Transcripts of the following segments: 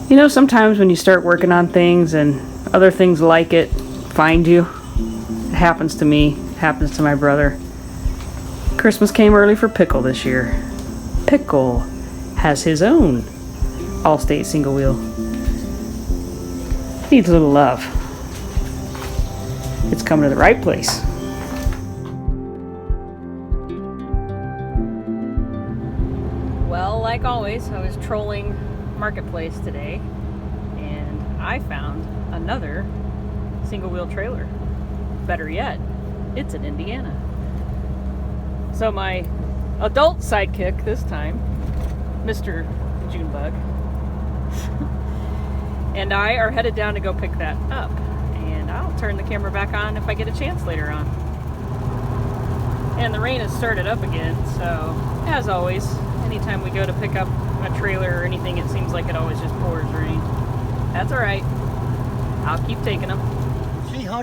You know, sometimes when you start working on things and other things like it find you, it happens to me, it happens to my brother. Christmas came early for Pickle this year. Pickle has his own Allstate Single Wheel. Needs a little love. It's coming to the right place. Well, like always, I was trolling Marketplace today, and I found another single wheel trailer. Better yet, it's in Indiana. So my adult sidekick this time, Mr. Junebug, and I are headed down to go pick that up, and I'll turn the camera back on if I get a chance later on. And the rain has started up again, so as always, anytime we go to pick up a trailer or anything, it seems like it always just pours rain. That's all right. I'll keep taking them.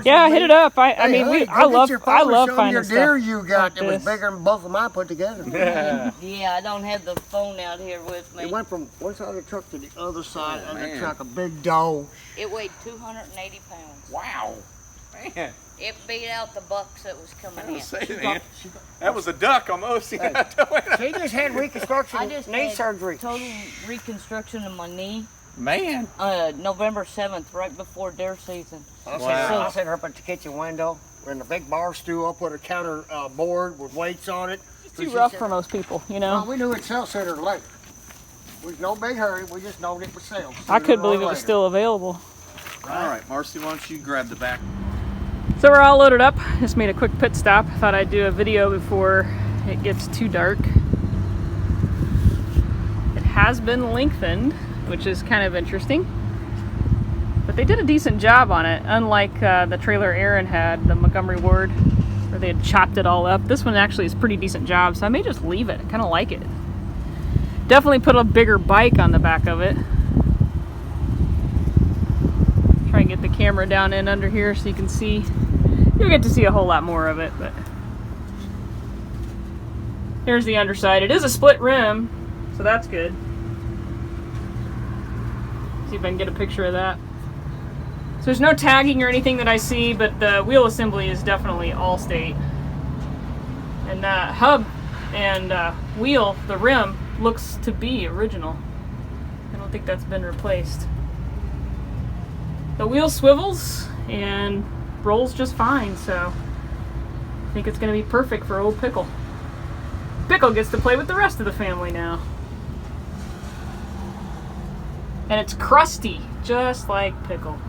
Yeah, hit it up. I mean, I love finding your stuff deer you got like that was this. bigger than both of mine put together. Yeah, I don't have the phone out here with me. It went from one side of the truck to the other side of the truck, a big dog. It weighed 280 pounds. Wow, man. It beat out the bucks that was coming in. That was a duck almost. She just had reconstruction, I just knee had surgery. total reconstruction of my knee. Man. November 7th, right before deer season. I set her up at the kitchen window in the big bar stool. I put a counter board with weights on it. It's too rough for most people, you know. Well, we knew it'd sell sooner or later. We was no big hurry. We just knowed it would sell. I couldn't believe it was still available. All right, Marcy, why don't you grab the back? So we're all loaded up. Just made a quick pit stop. Thought I'd do a video before it gets too dark. It has been lengthened, which is kind of interesting. But they did a decent job on it, unlike the trailer Aaron had, the Montgomery Ward, where they had chopped it all up. This one actually is a pretty decent job, so I may just leave it. I kind of like it. Definitely put a bigger bike on the back of it. Try and get the camera down in under here so you can see. You'll get to see a whole lot more of it, but here's the underside. It is a split rim, so that's good. See if I can get a picture of that. So there's no tagging or anything that I see, but the wheel assembly is definitely Allstate. And that hub and wheel, the rim, looks to be original. I don't think that's been replaced. The wheel swivels and rolls just fine, so I think it's going to be perfect for old Pickle. Pickle gets to play with the rest of the family now. And it's crusty, just like Pickle.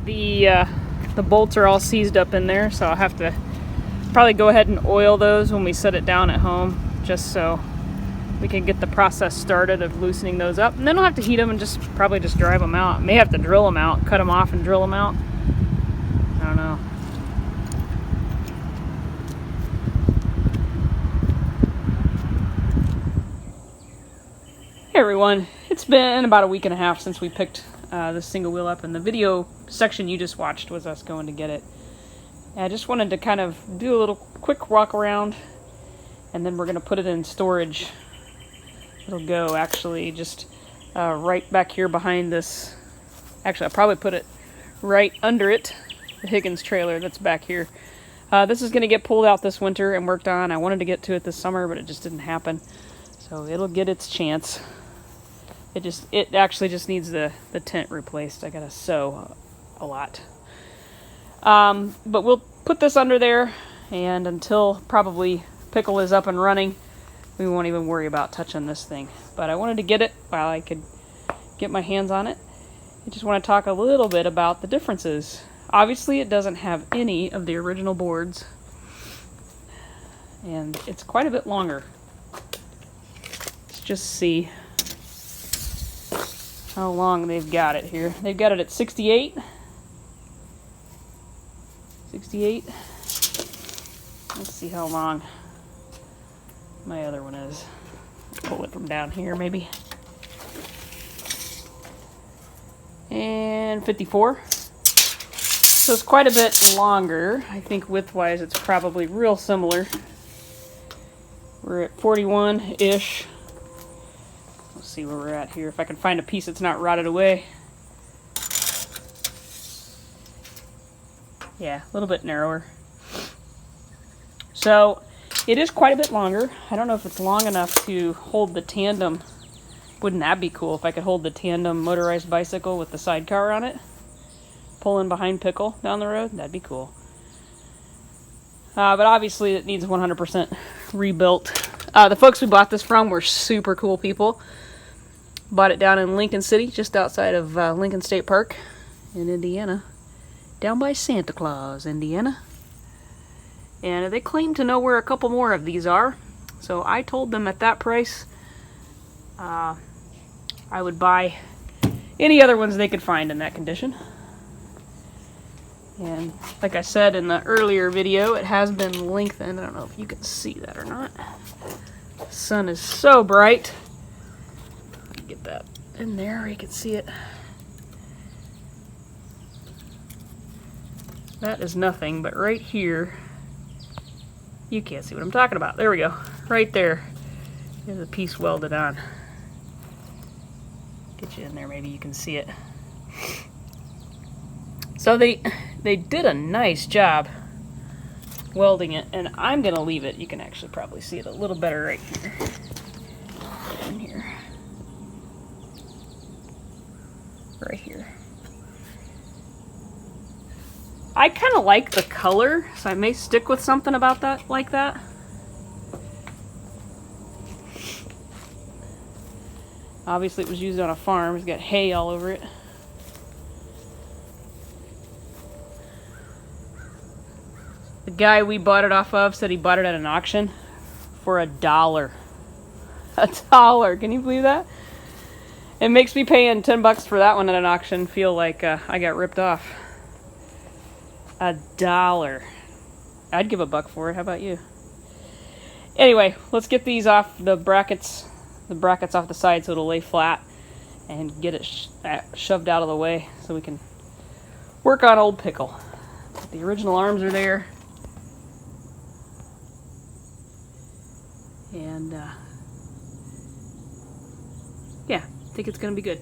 The bolts are all seized up in there, so I'll have to probably go ahead and oil those when we set it down at home, just so we can get the process started of loosening those up. And then I'll have to heat them and probably just drive them out. May have to drill them out, cut them off and drill them out. I don't know. Hey everyone, it's been about a week and a half since we picked this single wheel up, and the video section you just watched was us going to get it. And I just wanted to kind of do a little quick walk around, and then we're going to put it in storage. It'll go actually just right back here behind this. Actually, I'll probably put it right under it, the Higgins trailer that's back here. This is going to get pulled out this winter and worked on. I wanted to get to it this summer, but it just didn't happen. So it'll get its chance. It actually just needs the tent replaced. I gotta sew a lot. But we'll put this under there, and until probably Pickle is up and running, we won't even worry about touching this thing. But I wanted to get it while I could get my hands on it. I just want to talk a little bit about the differences. Obviously, it doesn't have any of the original boards, and it's quite a bit longer. Let's just see how long they've got it here. They've got it at 68. 68. Let's see how long my other one is. Pull it from down here maybe. And 54. So it's quite a bit longer. I think width-wise it's probably real similar. We're at 41-ish. Let's see where we're at here. If I can find a piece that's not rotted away. Yeah, a little bit narrower. So it is quite a bit longer. I don't know if it's long enough to hold the tandem. Wouldn't that be cool if I could hold the tandem motorized bicycle with the sidecar on it? Pulling behind Pickle down the road? That'd be cool. But obviously it needs 100% rebuilt. The folks we bought this from were super cool people. Bought it down in Lincoln City, just outside of Lincoln State Park in Indiana. Down by Santa Claus, Indiana. And they claim to know where a couple more of these are. So I told them at that price, I would buy any other ones they could find in that condition. And like I said in the earlier video, it has been lengthened. I don't know if you can see that or not. The sun is so bright. Get that in there where you can see it. That is nothing, but right here, you can't see what I'm talking about. There we go. Right there. There's a piece welded on. Get you in there, maybe you can see it. So they did a nice job welding it, and I'm gonna leave it. You can actually probably see it a little better right here. In here. Right here. I kind of like the color, so I may stick with something about that, like that. Obviously it was used on a farm. It's got hay all over it. The guy we bought it off of said he bought it at an auction for $1. $1. Can you believe that? It makes me paying $10 for that one at an auction feel like I got ripped off. $1. I'd give $1 for it. How about you? Anyway, let's get these off the brackets off the side so it'll lay flat, and get it shoved out of the way so we can work on old Pickle. The original arms are there. And yeah, I think it's gonna be good.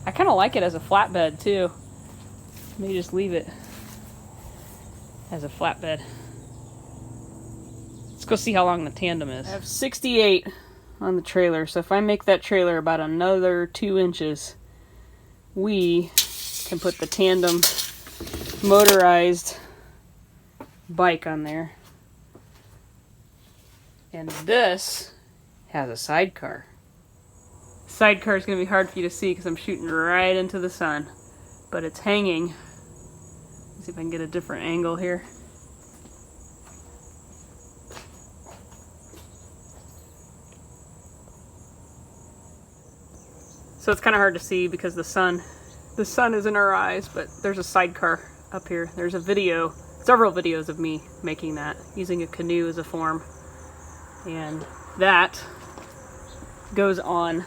I kind of like it as a flatbed too. Maybe just leave it as a flatbed. Let's go see how long the tandem is. I have 68 on the trailer, so if I make that trailer about another 2 inches, we can put the tandem motorized bike on there. And this has a sidecar. Sidecar is going to be hard for you to see because I'm shooting right into the sun, but it's hanging. Let's see if I can get a different angle here. So it's kind of hard to see because the sun is in our eyes, but there's a sidecar up here. There's a video, several videos of me making that, using a canoe as a form. And that goes on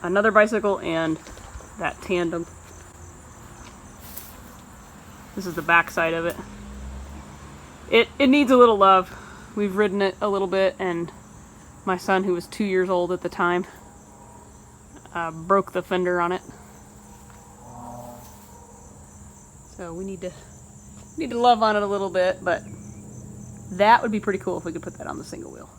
another bicycle and that tandem. This is the back side of it. It needs a little love. We've ridden it a little bit, and my son, who was 2 years old at the time, broke the fender on it. So we need to love on it a little bit, but that would be pretty cool if we could put that on the single wheel.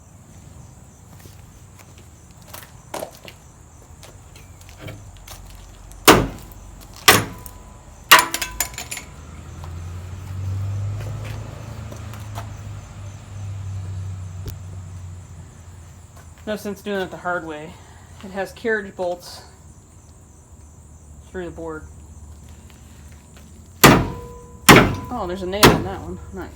No sense doing it the hard way. It has carriage bolts through the board. Oh, there's a nail on that one. Nice.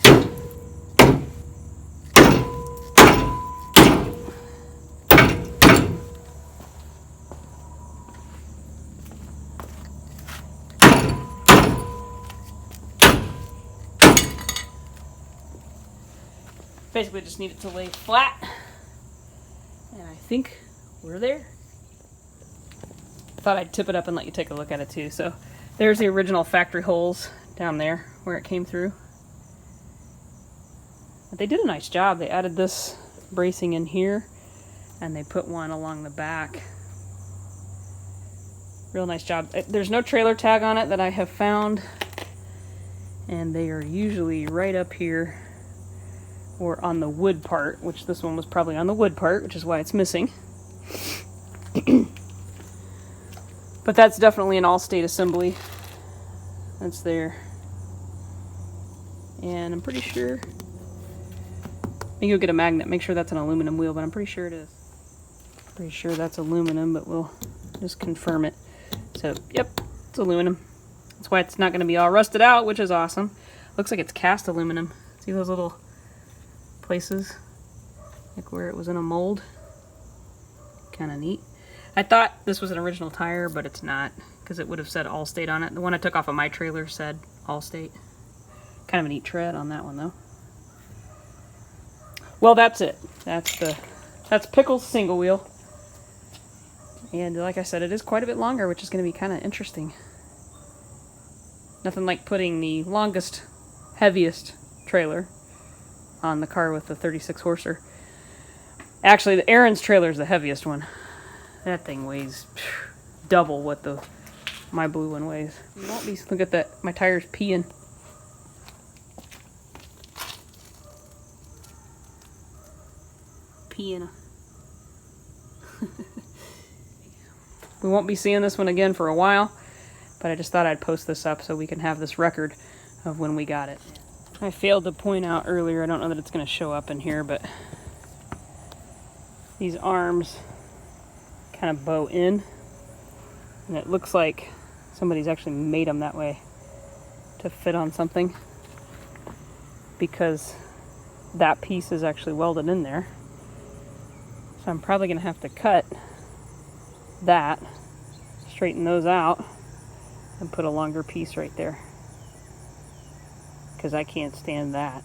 Basically just need it to lay flat. And I think we're there. I thought I'd tip it up and let you take a look at it too. So there's the original factory holes down there where it came through. But they did a nice job. They added this bracing in here, and they put one along the back. Real nice job. There's no trailer tag on it that I have found, and they are usually right up here or on the wood part, which this one was probably on the wood part, which is why it's missing. But that's definitely an Allstate assembly. That's there. And I'm pretty sure, maybe you'll get a magnet, make sure that's an aluminum wheel, but I'm pretty sure it is. Pretty sure that's aluminum, but we'll just confirm it. So, yep, it's aluminum. That's why it's not going to be all rusted out, which is awesome. Looks like it's cast aluminum. See those little places? Like where it was in a mold. Kind of neat. I thought this was an original tire, but it's not, because it would have said Allstate on it. The one I took off of my trailer said Allstate. Kind of a neat tread on that one, though. Well, that's it. That's Pickle's single wheel. And like I said, it is quite a bit longer, which is going to be kind of interesting. Nothing like putting the longest, heaviest trailer on the car with the 36 horser. Actually, the Aaron's trailer is the heaviest one. That thing weighs double what my blue one weighs. You won't be. Look at that. My tire's peeing. We won't be seeing this one again for a while, but I just thought I'd post this up so we can have this record of when we got it. I failed to point out earlier, I don't know that it's going to show up in here, but these arms kind of bow in, and it looks like somebody's actually made them that way to fit on something, because that piece is actually welded in there. So I'm probably going to have to cut that, straighten those out, and put a longer piece right there, because I can't stand that.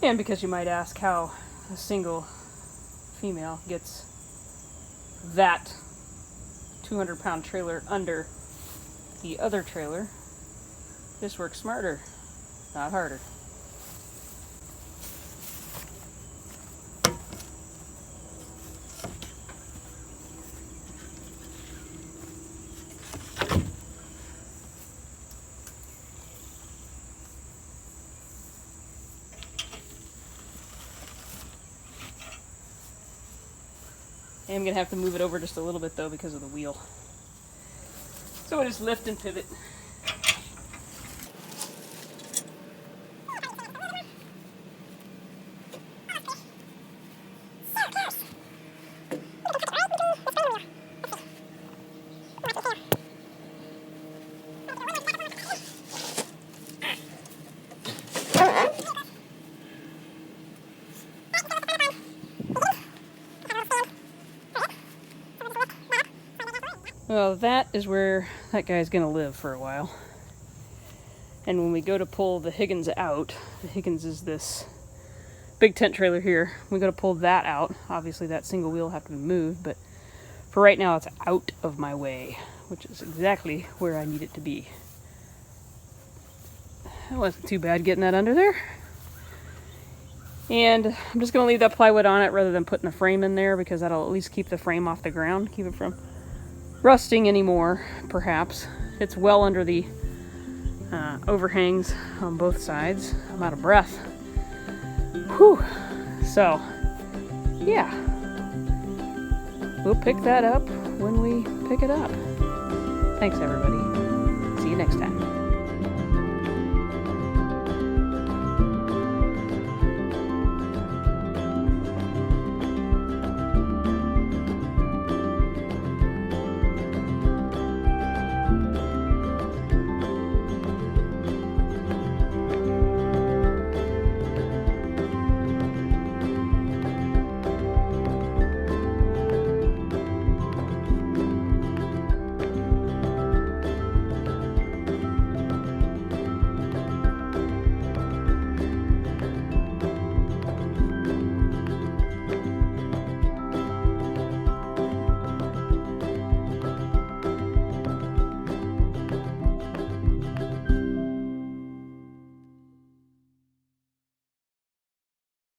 And because you might ask how a single female gets that 200-pound trailer under the other trailer, just work smarter, not harder. I'm going to have to move it over just a little bit, though, because of the wheel. So we'll just lift and pivot. Well, that is where that guy's gonna live for a while. And when we go to pull the Higgins out, the Higgins is this big tent trailer here. We go to pull that out. Obviously that single wheel will have to be moved, but for right now it's out of my way, which is exactly where I need it to be. That wasn't too bad getting that under there. And I'm just gonna leave that plywood on it rather than putting a frame in there, because that'll at least keep the frame off the ground, keep it from rusting anymore, perhaps. It's well under the overhangs on both sides. I'm out of breath. Whew. So, yeah. We'll pick that up when we pick it up. Thanks, everybody. See you next time.